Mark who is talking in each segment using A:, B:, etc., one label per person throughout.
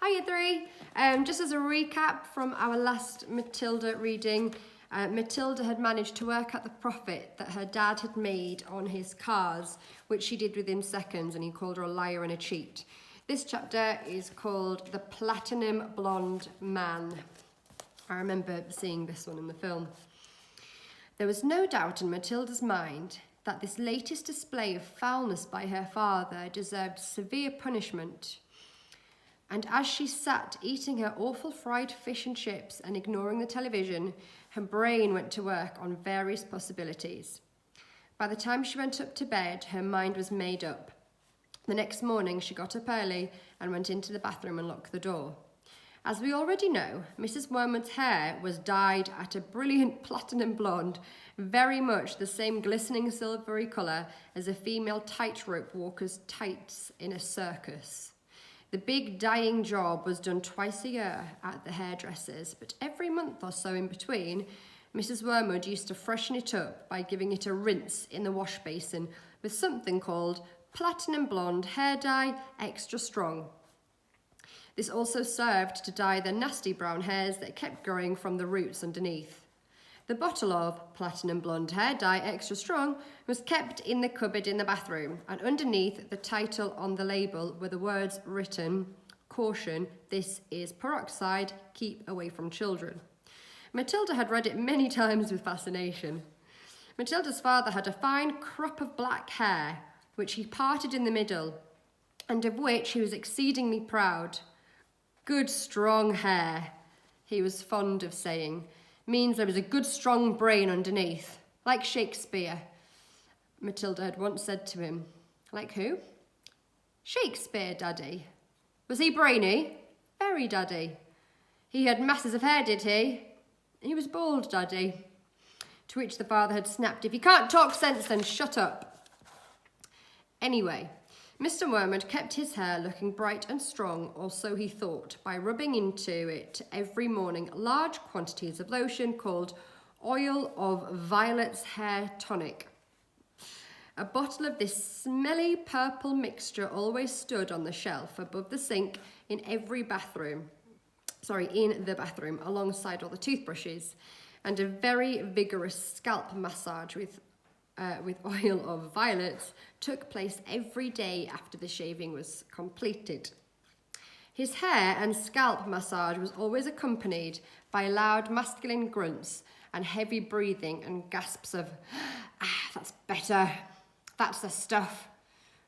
A: Hiya three. Just as a recap from our last Matilda reading, Matilda had managed to work out the profit that her dad had made on his cars, which she did within seconds, and he called her a liar and a cheat. This chapter is called The Platinum Blonde Man. I remember seeing this one in the film. There was no doubt in Matilda's mind that this latest display of foulness by her father deserved severe punishment. And as she sat eating her awful fried fish and chips and ignoring the television, her brain went to work on various possibilities. By the time she went up to bed, her mind was made up. The next morning, she got up early and went into the bathroom and locked the door. As we already know, Mrs. Wormwood's hair was dyed at a brilliant platinum blonde, very much the same glistening silvery colour as a female tightrope walker's tights in a circus. The big dyeing job was done twice a year at the hairdresser's, but every month or so in between, Mrs. Wormwood used to freshen it up by giving it a rinse in the wash basin with something called Platinum Blonde Hair Dye Extra Strong. This also served to dye the nasty brown hairs that kept growing from the roots underneath. The bottle of Platinum Blonde Hair Dye Extra Strong was kept in the cupboard in the bathroom, and underneath the title on the label were the words written, "Caution, this is peroxide, keep away from children." Matilda had read it many times with fascination. Matilda's father had a fine crop of black hair, which he parted in the middle, and of which he was exceedingly proud. Good strong hair, he was fond of saying, means there was a good strong brain underneath, like Shakespeare. Matilda had once said to him, "Like who?" "Shakespeare, Daddy." "Was he brainy?" "Very, Daddy." "He had masses of hair, did he?" "He was bald, Daddy." To which the father had snapped, "If you can't talk sense, then shut up." Anyway, Mr. Wormwood kept his hair looking bright and strong, or so he thought, by rubbing into it every morning large quantities of lotion called Oil of Violets Hair Tonic. A bottle of this smelly purple mixture always stood on the shelf above the sink in the bathroom, alongside all the toothbrushes, and a very vigorous scalp massage with oil of violets took place every day after the shaving was completed. His hair and scalp massage was always accompanied by loud masculine grunts and heavy breathing and gasps of, "That's better, that's the stuff,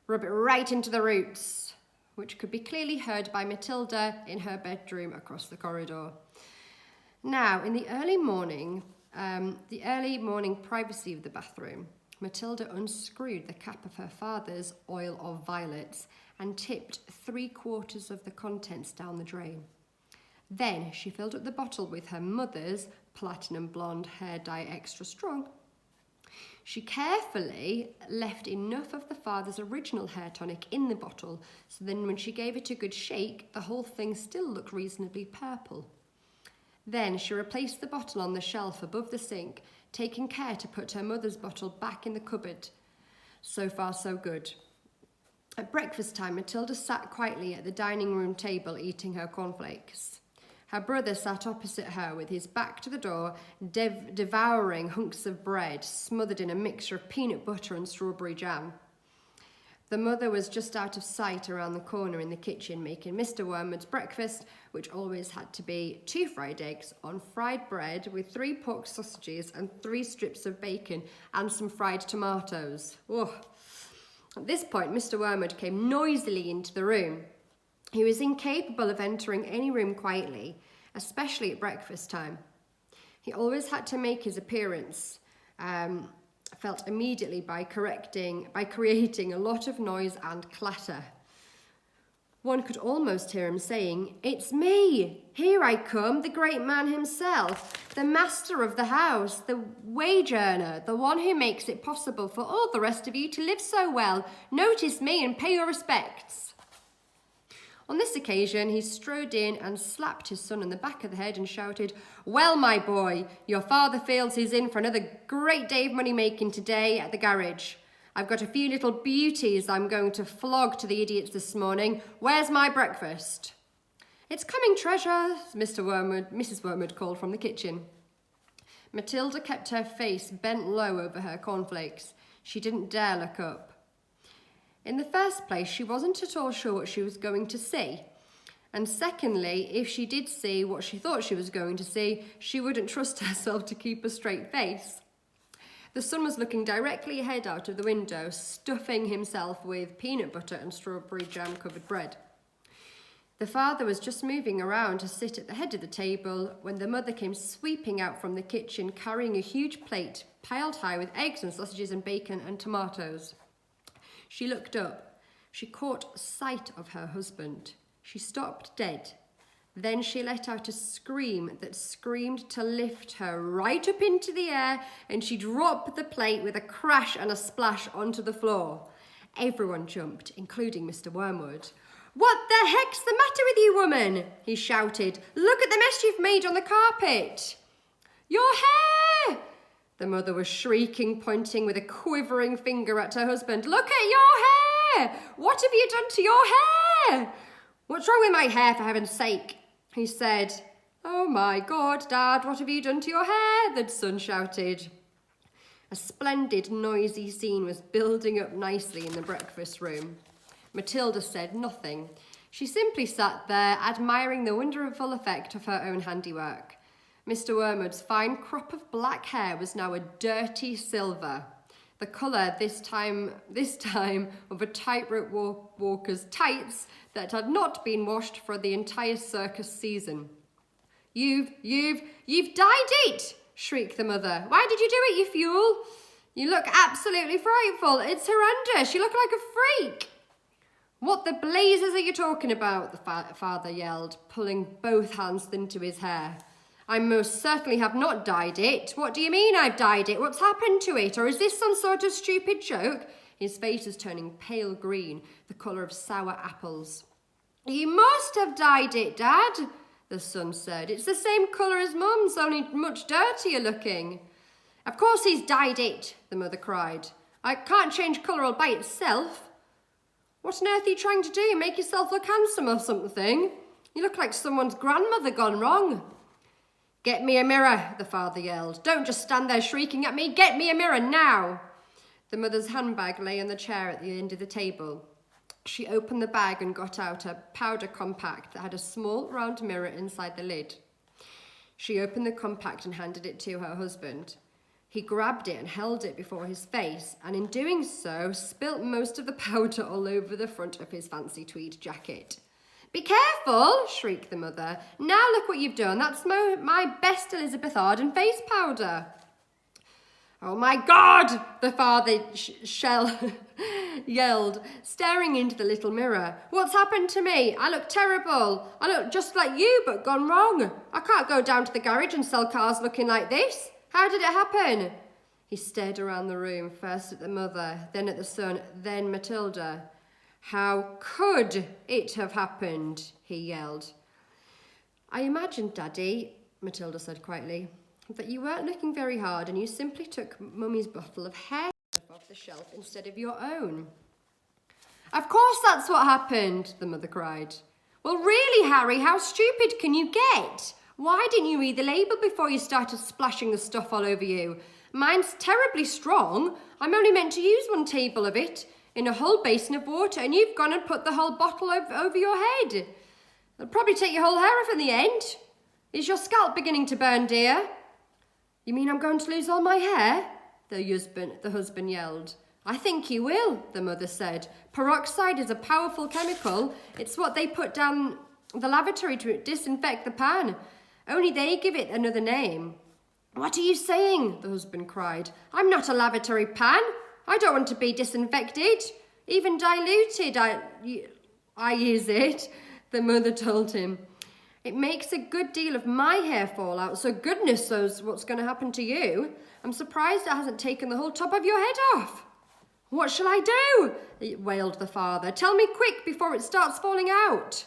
A: rub it right into the roots," which could be clearly heard by Matilda in her bedroom across the corridor. Now, in the early morning privacy of the bathroom, Matilda unscrewed the cap of her father's oil of violets and tipped 3/4 of the contents down the drain. Then she filled up the bottle with her mother's Platinum Blonde Hair Dye Extra Strong. She carefully left enough of the father's original hair tonic in the bottle, so then when she gave it a good shake, the whole thing still looked reasonably purple. Then she replaced the bottle on the shelf above the sink, taking care to put her mother's bottle back in the cupboard. So far, so good. At breakfast time, Matilda sat quietly at the dining room table eating her cornflakes. Her brother sat opposite her with his back to the door, devouring hunks of bread smothered in a mixture of peanut butter and strawberry jam. The mother was just out of sight around the corner in the kitchen making Mr. Wormwood's breakfast, which always had to be 2 fried eggs on fried bread with 3 pork sausages and 3 strips of bacon and some fried tomatoes. Whoa. At this point, Mr. Wormwood came noisily into the room. He was incapable of entering any room quietly, especially at breakfast time. He always had to make his appearance, felt immediately by creating a lot of noise and clatter. One could almost hear him saying, "It's me! Here I come, the great man himself, the master of the house, the wage earner, the one who makes it possible for all the rest of you to live so well. Notice me and pay your respects." On this occasion, he strode in and slapped his son on the back of the head and shouted, "Well, my boy, your father feels he's in for another great day of money-making today at the garage. I've got a few little beauties I'm going to flog to the idiots this morning. Where's my breakfast?" "It's coming, Treasure," Mrs. Wormwood called from the kitchen. Matilda kept her face bent low over her cornflakes. She didn't dare look up. In the first place, she wasn't at all sure what she was going to see. And secondly, if she did see what she thought she was going to see, she wouldn't trust herself to keep a straight face. The sun was looking directly ahead out of the window, stuffing himself with peanut butter and strawberry jam-covered bread. The father was just moving around to sit at the head of the table when the mother came sweeping out from the kitchen carrying a huge plate piled high with eggs and sausages and bacon and tomatoes. She looked up. She caught sight of her husband. She stopped dead. Then she let out a scream that screamed to lift her right up into the air, and she dropped the plate with a crash and a splash onto the floor. Everyone jumped, including Mr. Wormwood. "What the heck's the matter with you, woman?" he shouted. "Look at the mess you've made on the carpet." "Your hair!" The mother was shrieking, pointing with a quivering finger at her husband. "Look at your hair! What have you done to your hair?" "What's wrong with my hair, for heaven's sake?" he said. "Oh my God, Dad, what have you done to your hair?" the son shouted. A splendid, noisy scene was building up nicely in the breakfast room. Matilda said nothing. She simply sat there, admiring the wonderful effect of her own handiwork. Mr. Wormwood's fine crop of black hair was now a dirty silver, the colour this time of a tightrope walker's tights that had not been washed for the entire circus season. You've dyed it!" shrieked the mother. "Why did you do it, you fool? You look absolutely frightful. It's horrendous. You look like a freak." "What the blazes are you talking about?" the father yelled, pulling both hands into his hair. "I most certainly have not dyed it. What do you mean I've dyed it? What's happened to it? Or is this some sort of stupid joke?" His face was turning pale green, the colour of sour apples. "You must have dyed it, Dad," the son said. "It's the same colour as Mum's, only much dirtier looking." "Of course he's dyed it," the mother cried. "I can't change colour all by itself." "What on earth are you trying to do? Make yourself look handsome or something? You look like someone's grandmother gone wrong." "Get me a mirror," the father yelled. "Don't just stand there shrieking at me. Get me a mirror now." The mother's handbag lay on the chair at the end of the table. She opened the bag and got out a powder compact that had a small round mirror inside the lid. She opened the compact and handed it to her husband. He grabbed it and held it before his face, and in doing so, spilt most of the powder all over the front of his fancy tweed jacket. "Be careful!" shrieked the mother. "Now look what you've done. That's my best Elizabeth Arden face powder." "Oh my God!" the father yelled, staring into the little mirror. "What's happened to me? I look terrible. I look just like you, but gone wrong. I can't go down to the garage and sell cars looking like this. How did it happen?" He stared around the room, first at the mother, then at the son, then Matilda. "How could it have happened?" he yelled. "I imagined, Daddy," Matilda said quietly, "that you weren't looking very hard and you simply took Mummy's bottle of hair off the shelf instead of your own." "Of course that's what happened," the mother cried. "Well, really, Harry, how stupid can you get? Why didn't you read the label before you started splashing the stuff all over you? Mine's terribly strong. I'm only meant to use one table of it in a whole basin of water, and you've gone and put the whole bottle over your head. It'll probably take your whole hair off in the end. Is your scalp beginning to burn, dear?" "You mean I'm going to lose all my hair?" the husband yelled. "I think you will," the mother said. "Peroxide is a powerful chemical. It's what they put down the lavatory to disinfect the pan. Only they give it another name." "What are you saying?" the husband cried. "I'm not a lavatory pan. I don't want to be disinfected. Even diluted, I use it," the mother told him. "It makes a good deal of my hair fall out, so goodness knows what's going to happen to you. I'm surprised it hasn't taken the whole top of your head off." "What shall I do?" wailed the father. "Tell me quick before it starts falling out."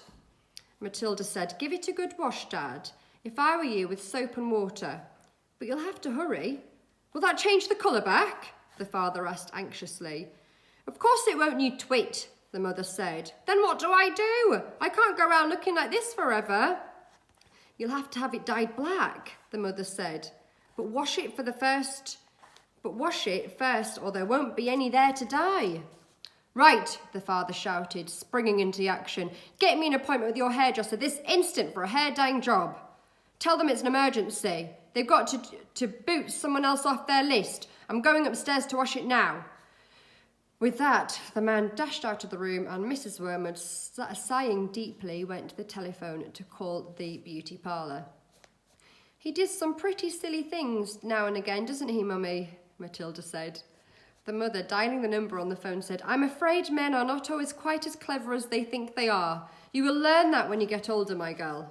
A: Matilda said, "Give it a good wash, Dad. If I were you, with soap and water. But you'll have to hurry." "Will that change the colour back?" the father asked anxiously. "Of course it won't, you twit," the mother said. Then what do I do? I can't go around looking like this forever. You'll have to have it dyed black, the mother said. But wash it first, or there won't be any there to dye. Right, the father shouted, springing into action. Get me an appointment with your hairdresser this instant for a hair dyeing job. Tell them it's an emergency. They've got to boot someone else off their list. I'm going upstairs to wash it now. With that, the man dashed out of the room and Mrs. Wormwood, sighing deeply, went to the telephone to call the beauty parlour. He does some pretty silly things now and again, doesn't he, Mummy? Matilda said. The mother, dialing the number on the phone, said, I'm afraid men are not always quite as clever as they think they are. You will learn that when you get older, my girl.